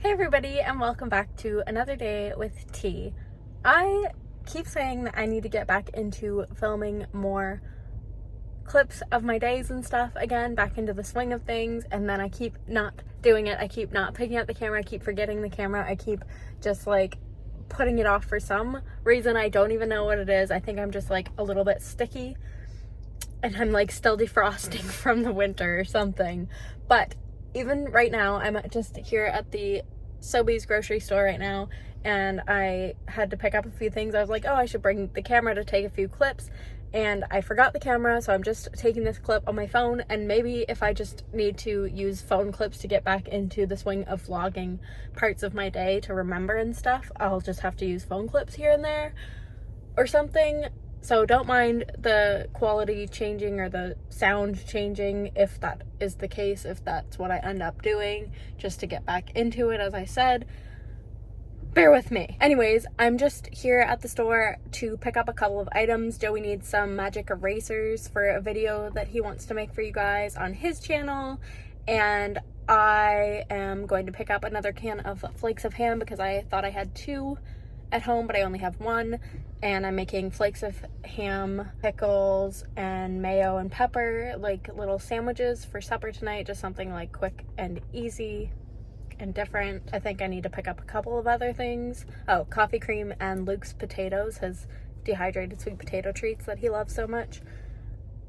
Hey everybody, and welcome back to another day with tea. I keep saying that I need to get back into filming more clips of my days and stuff again, back into the swing of things, and then I keep not doing it. I keep not picking up the camera, I keep forgetting the camera, I keep just like putting it off for some reason. I don't even know what it is. I think I'm just like a little bit sticky and I'm like still defrosting from the winter or something. But even right now, I'm just here at the Sobeys grocery store right now, and I had to pick up a few things. I was like, oh, I should bring the camera to take a few clips, and I forgot the camera, so I'm just taking this clip on my phone. And maybe if I just need to use phone clips to get back into the swing of vlogging parts of my day to remember and stuff, I'll just have to use phone clips here and there or something. So don't mind the quality changing or the sound changing if that is the case, if that's what I end up doing, just to get back into it, as I said. Bear with me. Anyways, I'm just here at the store to pick up a couple of items. Joey needs some magic erasers for a video that he wants to make for you guys on his channel, and I am going to pick up another can of flakes of ham because I thought I had two at home, but I only have one. And I'm making flakes of ham, pickles, and mayo and pepper, like little sandwiches for supper tonight. Just something like quick and easy and different. I think I need to pick up a couple of other things. Oh, coffee cream and Luke's potatoes, his dehydrated sweet potato treats that he loves so much.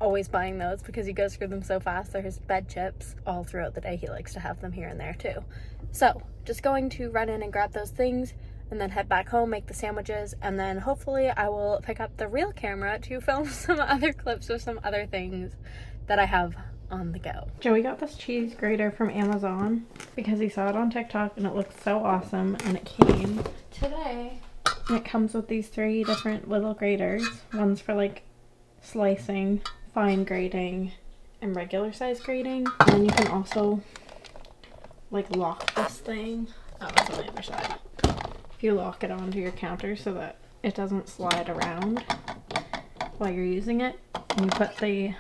Always buying those because he goes through them so fast. They're his bed chips. All throughout the day he likes to have them here and there too. So just going to run in and grab those things, and then head back home, make the sandwiches, and then hopefully I will pick up the real camera to film some other clips of some other things that I have on the go. Joey got this cheese grater from Amazon because he saw it on TikTok and it looked so awesome, and it came today. And it comes with these 3 different little graters. One's for like slicing, fine grating, and regular size grating. And then you can also like lock this thing. Oh, it's on the other side. If you lock it onto your counter so that it doesn't slide around while you're using it, and you put the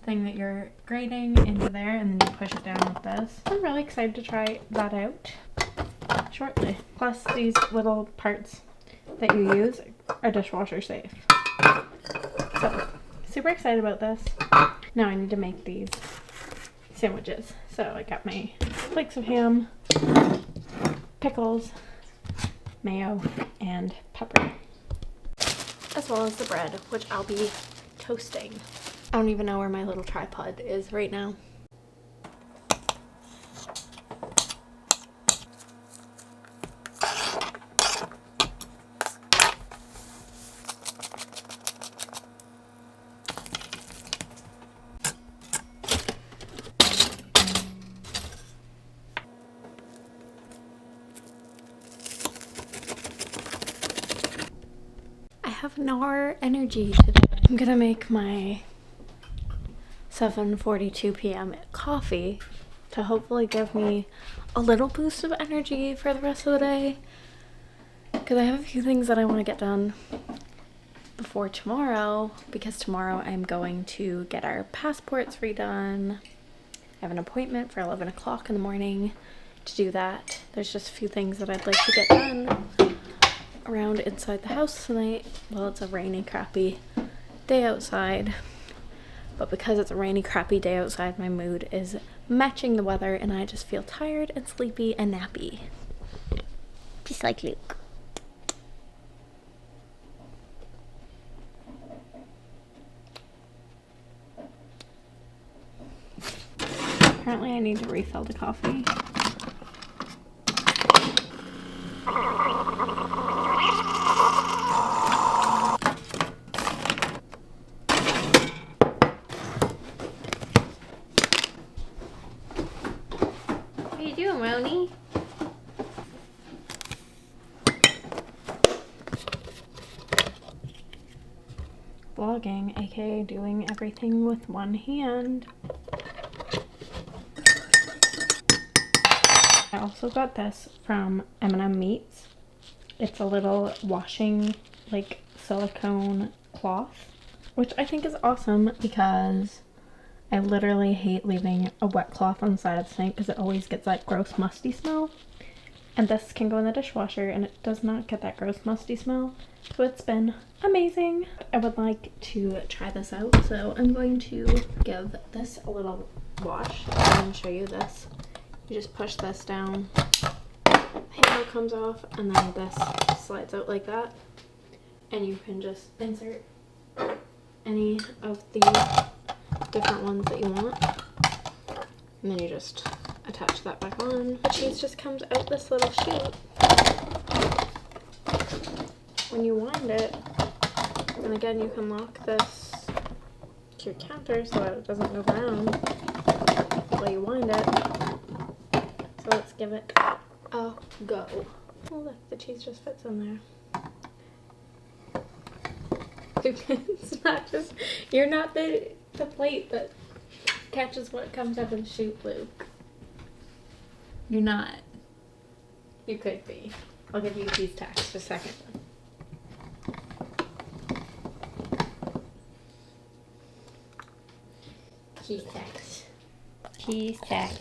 thing that you're grating into there, and then you push it down with this. I'm really excited to try that out shortly. Plus, these little parts that you use are dishwasher safe. So, super excited about this. Now I need to make these sandwiches. So I got my flakes of ham, pickles, mayo, and pepper, as well as the bread, which I'll be toasting. I don't even know where my little tripod is right now. I have no energy today. I'm gonna make my 7:42 p.m. coffee to hopefully give me a little boost of energy for the rest of the day, because I have a few things that I want to get done before tomorrow, because tomorrow I'm going to get our passports redone. I have an appointment for 11 o'clock in the morning to do that. There's just a few things that I'd like to get done around inside the house tonight. Well, it's a rainy, crappy day outside, but because it's a rainy, crappy day outside, my mood is matching the weather, and I just feel tired and sleepy and nappy. Just like Luke. Apparently I need to refill the coffee. What are you doing, Roni? Vlogging, aka doing everything with one hand. I also got this from M&M Meats. It's a little washing, like, silicone cloth, which I think is awesome because I literally hate leaving a wet cloth on the side of the sink because it always gets that gross musty smell. And this can go in the dishwasher and it does not get that gross musty smell. So it's been amazing. I would like to try this out. So I'm going to give this a little wash. I'm going to show you this. You just push this down. The handle comes off and then this slides out like that. And you can just insert any of the different ones that you want. And then you just attach that back on. The cheese just comes out this little chute. When you wind it, and again you can lock this to your counter so that it doesn't move around while you wind it. So let's give it a go. Oh look, the cheese just fits in there. It's not just, you're not the plate that catches what comes out of the chute, Luke. You're not. You could be. I'll give you cheese tax just a second. Cheese tax. Cheese tax.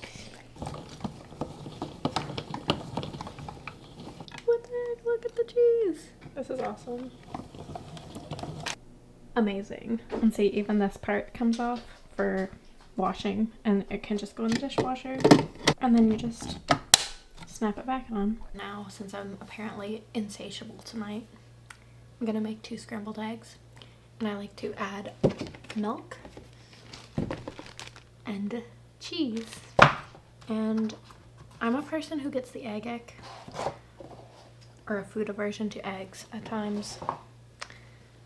What the heck? Look at the cheese. This is awesome. Amazing. And see, even this part comes off for washing and it can just go in the dishwasher and then you just snap it back on. Now, since I'm apparently insatiable tonight, I'm gonna make 2 scrambled eggs, and I like to add milk and cheese. And I'm a person who gets the egg ick, or a food aversion to eggs at times,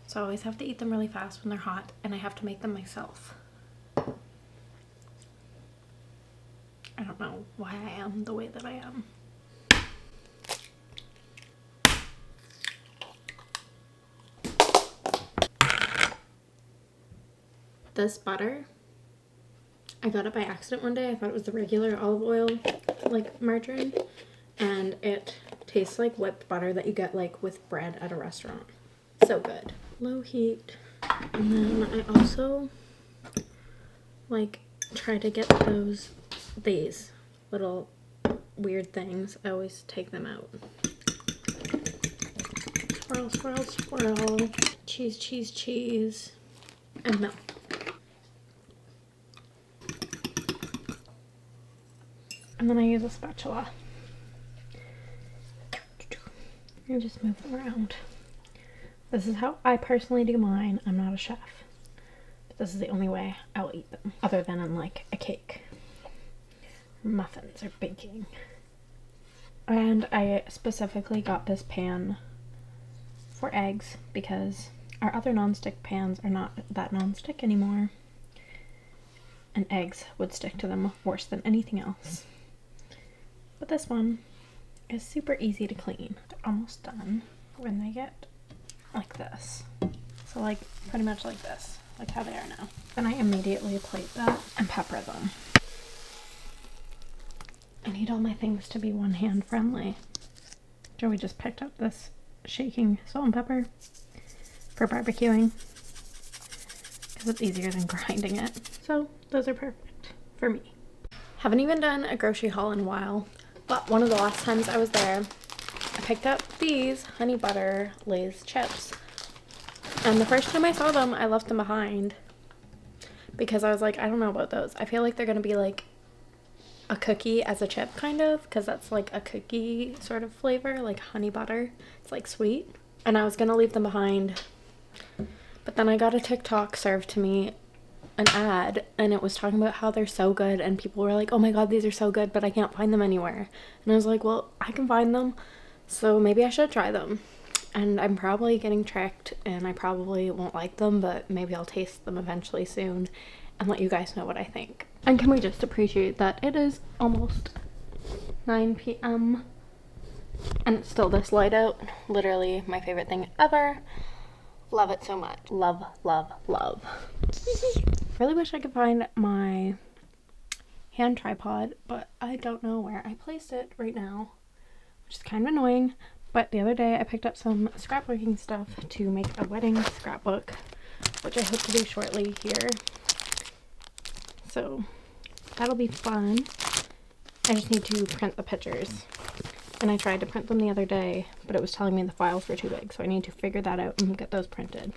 so I always have to eat them really fast when they're hot, and I have to make them myself. I don't know why I am the way that I am. This butter, I got it by accident one day. I thought it was the regular olive oil, like margarine, and it tastes like whipped butter that you get like with bread at a restaurant. So good. Low heat. And then I also like try to get these little weird things. I always take them out. Swirl, swirl, swirl. Cheese, cheese, cheese. And milk. And then I use a spatula. And just move them around. This is how I personally do mine. I'm not a chef. But this is the only way I'll eat them. Other than in like a cake. Muffins or baking. And I specifically got this pan for eggs because our other nonstick pans are not that nonstick anymore. And eggs would stick to them worse than anything else. But this one is super easy to clean. They're almost done when they get like this. So like pretty much like this, like how they are now. Then I immediately plate them and pepper them. I need all my things to be one hand friendly. Joey just picked up this shaking salt and pepper for barbecuing because it's easier than grinding it. So those are perfect for me. Haven't even done a grocery haul in a while, but one of the last times I was there, I picked up these honey butter Lay's chips. And the first time I saw them, I left them behind because I was like, I don't know about those. I feel like they're gonna be like a cookie as a chip, kind of, because that's like a cookie sort of flavor, like honey butter. It's like sweet. And I was gonna leave them behind, but then I got a TikTok served to me, an ad, and it was talking about how they're so good, and people were like, oh my god, these are so good, but I can't find them anywhere. And I was like, well, I can find them, so maybe I should try them. And I'm probably getting tricked, and I probably won't like them, but maybe I'll taste them eventually soon and let you guys know what I think. And can we just appreciate that it is almost 9 p.m. and it's still this light out. Literally my favorite thing ever. Love it so much. Love, love, love. Really wish I could find my hand tripod, but I don't know where I placed it right now, which is kind of annoying. But the other day I picked up some scrapbooking stuff to make a wedding scrapbook, which I hope to do shortly here. So that'll be fun. I just need to print the pictures And I tried to print them the other day, but it was telling me the files were too big, so I need to figure that out and get those printed.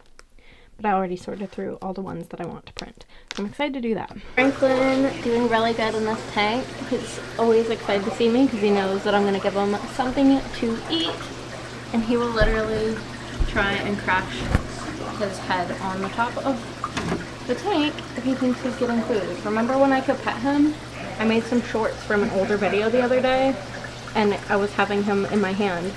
But I already sorted through all the ones that I want to print. So I'm excited to do that. Franklin doing really good in this tank. He's always excited to see me because he knows that I'm going to give him something to eat. And he will literally try and crash his head on the top of the tank if he thinks he's getting food. Remember when I could pet him? I made some shorts from an older video the other day, and I was having him in my hand.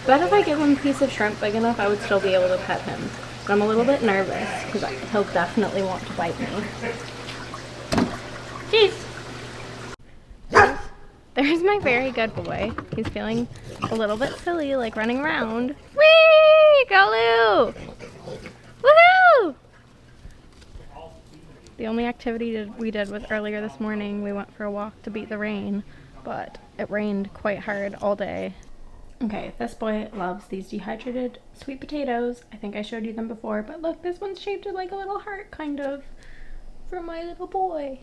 But if I give him a piece of shrimp big enough, I would still be able to pet him. But I'm a little bit nervous because he'll definitely want to bite me. Jeez! There's my very good boy. He's feeling a little bit silly, like running around. Whee! Go Lou! Woohoo! The only activity we did was earlier this morning. We went for a walk to beat the rain, but it rained quite hard all day. Okay, this boy loves these dehydrated sweet potatoes. I think I showed you them before, but look, this one's shaped like a little heart, kind of, for my little boy.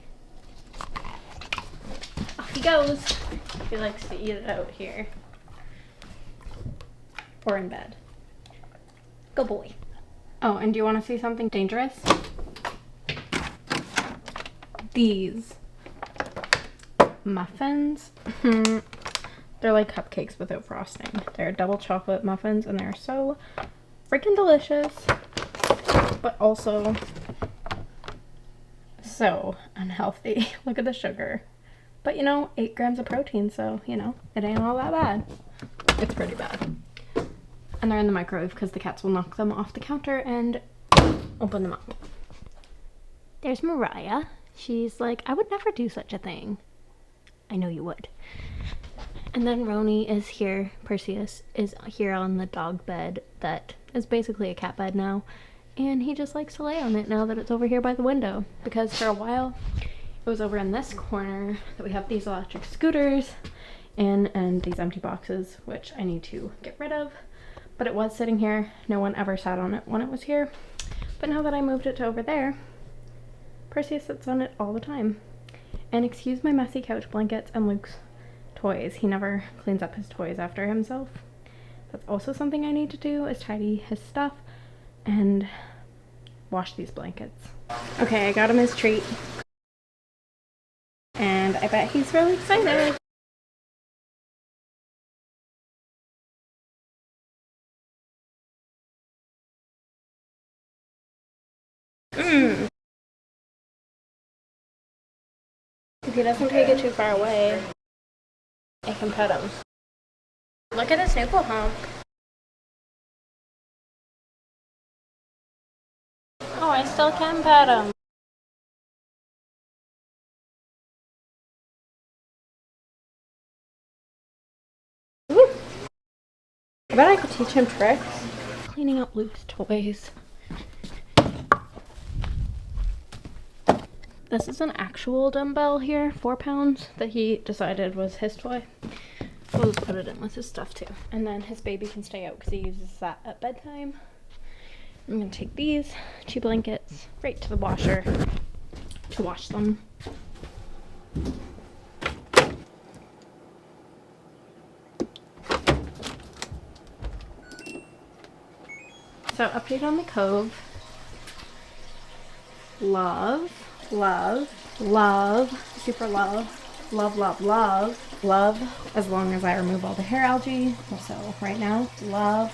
Off he goes. He likes to eat it out here. Or in bed. Go boy. Oh, and do you want to see something dangerous? These muffins. They're like cupcakes without frosting. They're double chocolate muffins and they're so freaking delicious, but also so unhealthy. Look at the sugar. But you know, 8 grams of protein, so you know, it ain't all that bad. It's pretty bad. And they're in the microwave because the cats will knock them off the counter and open them up. There's Mariah. She's like, I would never do such a thing. I know you would. And then Roni is here. Perseus is here on the dog bed that is basically a cat bed now. And he just likes to lay on it now that it's over here by the window. Because for a while, it was over in this corner that we have these electric scooters and these empty boxes, which I need to get rid of. But it was sitting here. No one ever sat on it when it was here. But now that I moved it to over there, Perseus sits on it all the time. And excuse my messy couch blankets and Luke's toys. He never cleans up his toys after himself. That's also something I need to do, is tidy his stuff and wash these blankets. Okay, I got him his treat. And I bet he's really excited. If he doesn't take it too far away, I can pet him. Look at his nipple hump. Oh, I still can pet him. Woo. I bet I could teach him tricks. Cleaning up Luke's toys. This is an actual dumbbell here, 4 pounds, that he decided was his toy. We'll just put it in with his stuff too. And then his baby can stay out because he uses that at bedtime. I'm gonna take these 2 blankets right to the washer to wash them. So update on the Cove. Love, super love, as long as I remove all the hair algae. So right now, love.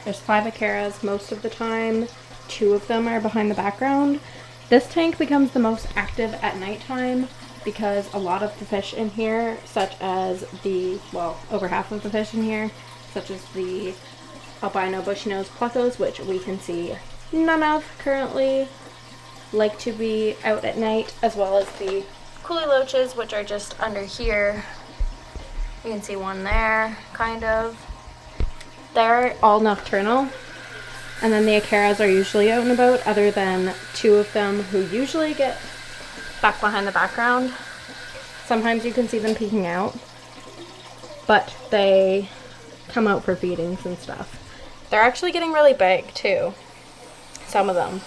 There's 5 acaras most of the time. 2 of them are behind the background. This tank becomes the most active at nighttime because a lot of the fish in here, such as over half of the fish in here, such as the albino bushy-nosed plecos, which we can see none of currently, like to be out at night, as well as the coolie loaches, which are just under here. You can see one there, kind of. They're all nocturnal. And then the acaras are usually out and about, other than 2 of them who usually get back behind the background. Sometimes you can see them peeking out, but they come out for feedings and stuff. They're actually getting really big too, some of them.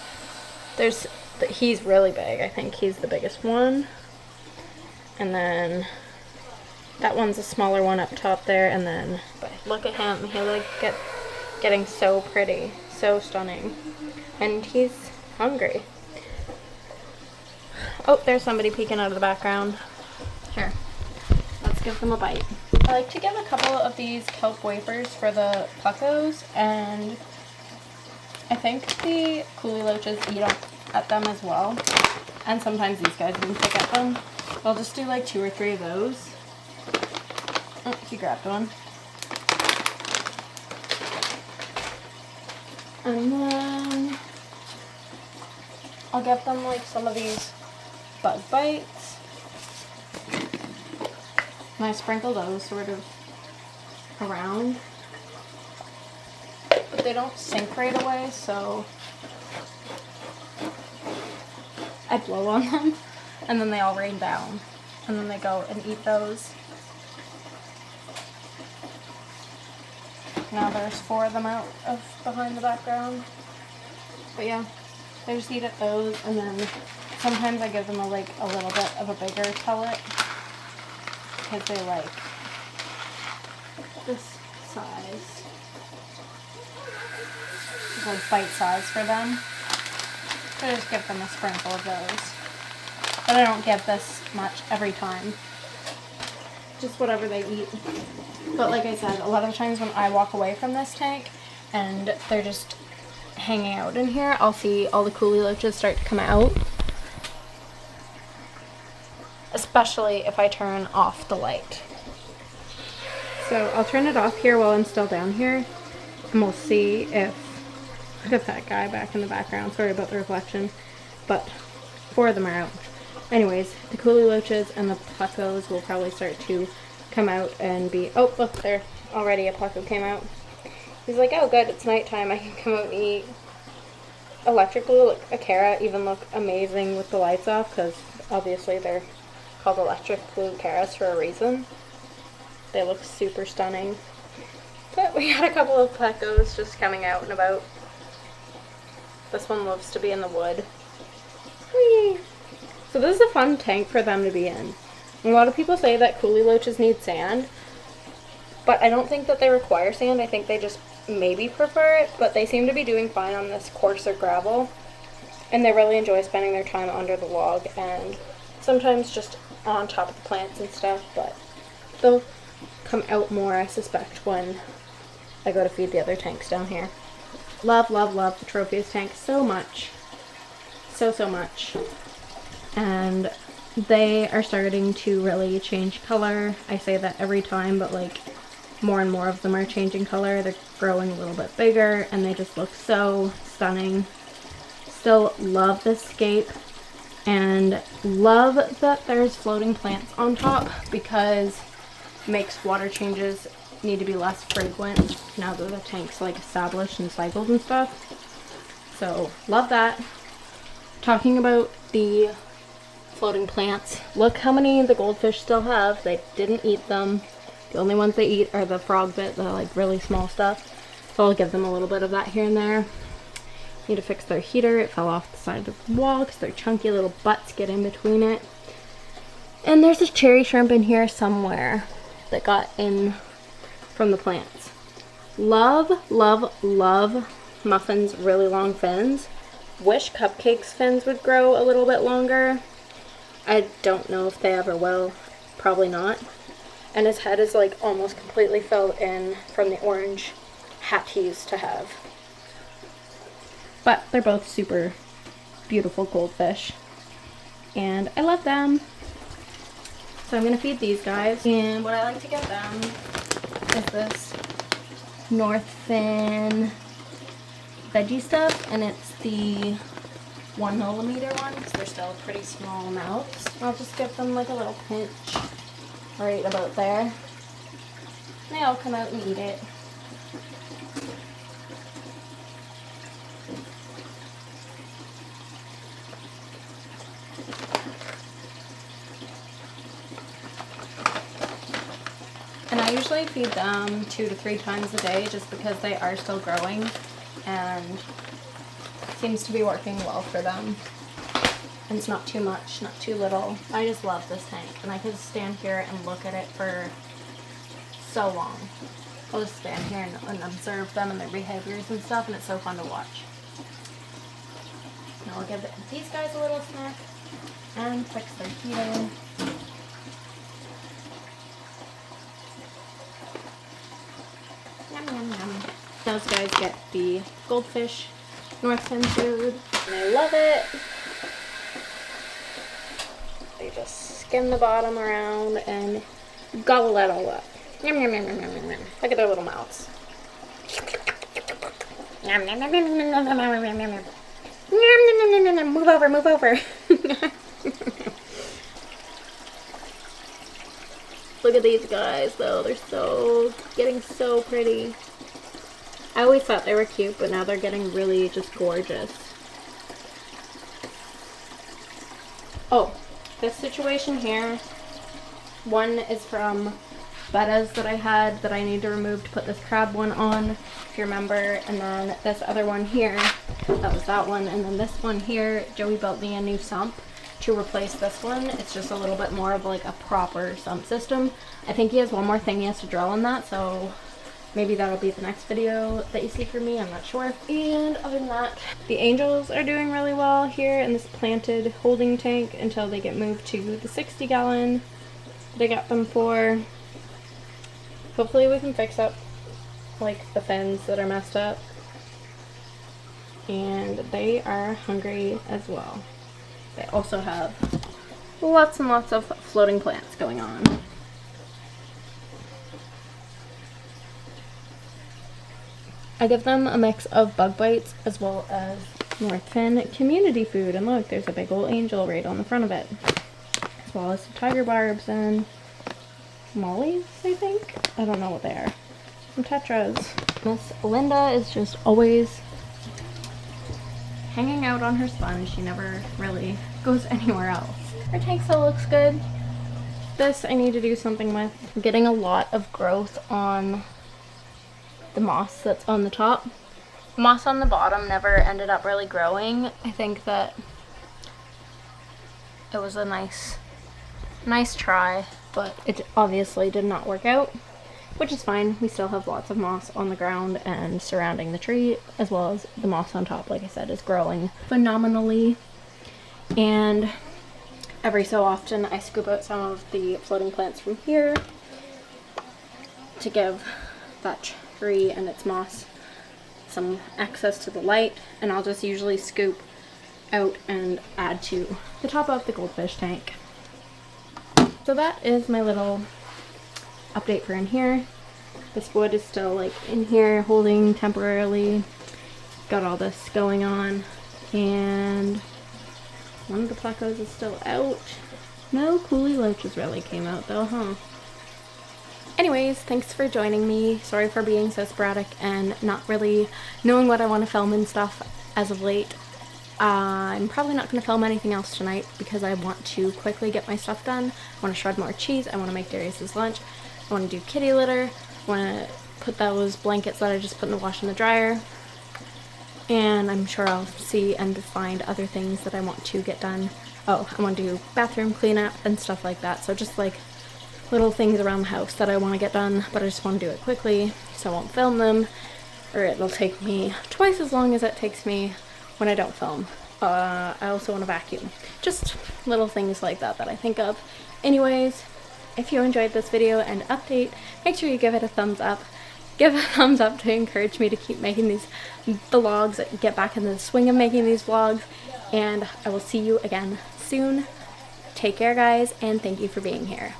He's really big. I think he's the biggest one. And then That one's a smaller one up top there, and then, but look at him. He like getting so pretty, so stunning, and he's hungry. Oh, there's somebody peeking out of the background. Here, let's give them a bite. I like to give a couple of these kelp wafers for the puckos, and I think the coolie loaches eat at them as well, and sometimes these guys even pick at them. I'll just do like 2 or 3 of those. Oh, he grabbed one. And then I'll give them like some of these bug bites. And I sprinkle those sort of around. But they don't sink right away, so I blow on them and then they all rain down. And then they go and eat those. Now there's 4 of them out of behind the background. But yeah, they just eat at those, and then sometimes I give them a little bit of a bigger pellet because they like this size. It's like bite size for them. So I just give them a sprinkle of those. But I don't give this much every time. Just whatever they eat. But like I said, a lot of times when I walk away from this tank and they're just hanging out in here, I'll see all the coolie loaches start to come out. Especially if I turn off the light. So I'll turn it off here while I'm still down here, and we'll see if, look at that guy back in the background, sorry about the reflection, but 4 of them are out. Anyways, the coolie loaches and the puckos will probably start to come out and be, oh look, there, already a pucko came out. He's like, oh good, it's nighttime, I can come out and eat. Electric blue Acara even look amazing with the lights off, because obviously they're called electric blue Acaras for a reason. They look super stunning. But we had a couple of puckos just coming out and about. This one loves to be in the wood. Whee! So this is a fun tank for them to be in. A lot of people say that coolie loaches need sand, but I don't think that they require sand. I think they just maybe prefer it, but they seem to be doing fine on this coarser gravel, and they really enjoy spending their time under the log and sometimes just on top of the plants and stuff, but they'll come out more, I suspect, when I go to feed the other tanks down here. Love, love, love the Trophies tank so much. So much. And they are starting to really change color. I say that every time, but like more and more of them are changing color. They're growing a little bit bigger and they just look so stunning. Still love this scape and love that there's floating plants on top, because it makes water changes need to be less frequent now that the tank's like established and cycled and stuff. So love that. Talking about the floating plants, look how many the goldfish still have. They didn't eat them. The only ones they eat are the frog bit, the like really small stuff. So I'll give them a little bit of that here and there. Need to fix their heater. It fell off the side of the wall because their chunky little butts get in between it. And there's a cherry shrimp in here somewhere that got in from the plants. Love, love, love Muffin's really long fins. Wish Cupcake's fins would grow a little bit longer. I don't know if they ever will. Probably not. And his head is like almost completely filled in from the orange hat he used to have. But they're both super beautiful goldfish. And I love them. So I'm going to feed these guys. And what I like to get them is this North Fin veggie stuff. And it's the 1mm one, because they're still pretty small mouths. I'll just give them like a little pinch right about there. They all come out and eat it. And I usually feed them 2 to 3 times a day just because they are still growing and seems to be working well for them. and it's not too much, not too little. I just love this tank, and I could stand here and look at it for so long. I'll just stand here and observe them and their behaviors and stuff, and it's so fun to watch. Now I'll give these guys a little snack and fix their heating. Yum, yum, yum. Those guys get the Goldfish North Fin food, and I love it. They just skim the bottom around and gobble that all up. Yum, yum, yum, yum, yum, yum. Look at their little mouths. Yum, yum, yum, yum, yum, yum, yum, yum, yum, yum. Move over, move over. Look at these guys though, they're getting so pretty. I always thought they were cute, but now they're getting really just gorgeous. Oh, this situation here, one is from bettas that I had that I need to remove to put this crab one on, if you remember, and then this other one here, that was that one, and then this one here, Joey built me a new sump to replace this one. It's just a little bit more of like a proper sump system. I think he has one more thing he has to drill on that, so maybe that'll be the next video that you see from me, I'm not sure. And other than that, the angels are doing really well here in this planted holding tank until they get moved to the 60-gallon that I got them for. Hopefully we can fix up like the fins that are messed up. And they are hungry as well. They also have lots and lots of floating plants going on. I give them a mix of bug bites as well as North Fin community food. And look, there's a big old angel right on the front of it. As well as some tiger barbs and mollies, I think. I don't know what they are. Some tetras. Miss Linda is just always hanging out on her sponge. She never really goes anywhere else. Her tank still looks good. This I need to do something with. I'm getting a lot of growth on the moss that's on the top. The moss on the bottom never ended up really growing. I think that it was a nice try, but it obviously did not work out, which is fine. We still have lots of moss on the ground and surrounding the tree, as well as the moss on top, like I said, is growing phenomenally. And every so often I scoop out some of the floating plants from here to give that tree and its moss some access to the light, and I'll just usually scoop out and add to the top of the goldfish tank. So that is my little update for in here. This wood is still like in here holding temporarily. Got all this going on, and one of the plecos is still out. No coolie loaches really came out though, huh? Anyways, thanks for joining me. Sorry for being so sporadic and not really knowing what I want to film and stuff as of late. I'm probably not going to film anything else tonight because I want to quickly get my stuff done. I want to shred more cheese. I want to make Darius's lunch. I want to do kitty litter. I want to put those blankets that I just put in the wash in the dryer. And I'm sure I'll see and find other things that I want to get done. Oh, I want to do bathroom cleanup and stuff like that. So just like little things around the house that I want to get done, but I just want to do it quickly so I won't film them, or it'll take me twice as long as it takes me when I don't film. I also want to vacuum. Just little things like that that I think of. Anyways, if you enjoyed this video and update, make sure you give it a thumbs up. Give a thumbs up to encourage me to keep making these vlogs, get back in the swing of making these vlogs, and I will see you again soon. Take care, guys, and thank you for being here.